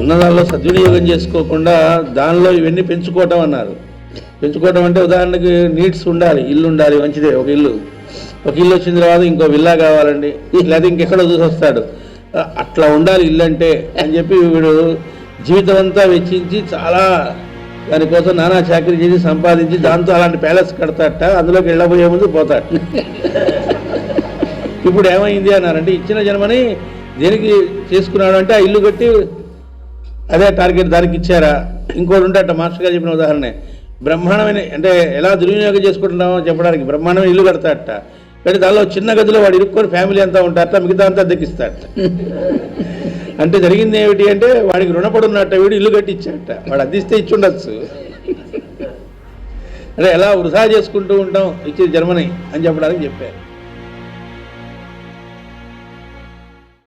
ఉన్నదాల్లో సద్వినియోగం చేసుకోకుండా దానిలో ఇవన్నీ పెంచుకోవటం అన్నారు. పెంచుకోవటం అంటే ఉదాహరణకి నీడ్స్ ఉండాలి, ఇల్లు ఉండాలి, మంచిదే. ఒక ఇల్లు వచ్చిన తర్వాత ఇంకో విల్లా కావాలండి, లేదా ఇంకెక్కడో చూసి వస్తాడు, అట్లా ఉండాలి ఇల్లు అంటే అని చెప్పి వీడు జీవితం అంతా వెచ్చించి చాలా దానికోసం నానా చాకరీ చేసి సంపాదించి దాంతో అలాంటి ప్యాలెస్ కడతాట, అందులోకి వెళ్ళబోయే ముందు పోతాడు. ఇప్పుడు ఏమైంది అన్నారంటే ఇచ్చిన జన్మని దేనికి చేసుకున్నాడు అంటే ఆ ఇల్లు కట్టి అదే టార్గెట్ దానికి ఇచ్చారా. ఇంకోటి ఉంటే అట్ట మాస్టర్ గారు చెప్పిన ఉదాహరణ బ్రహ్మాండమైన అంటే ఎలా దుర్వినియోగం చేసుకుంటున్నామో చెప్పడానికి బ్రహ్మాండమైన ఇల్లు కడతాడట, కానీ దానిలో చిన్న గదిలో వాడు ఇరుక్కొని ఫ్యామిలీ అంతా ఉంటారట, మిగతా అంతా దక్కిస్తాడట. అంటే జరిగింది ఏమిటి అంటే వాడికి రుణపడి ఉన్నట్ట, వీడు ఇల్లు కట్టి ఇచ్చాడట, వాడు అద్దిస్తే ఇచ్చి ఉండొచ్చు. అంటే ఎలా వృధా చేసుకుంటూ ఉంటాం ఇచ్చే జన్మని అని చెప్పడానికి చెప్పారు.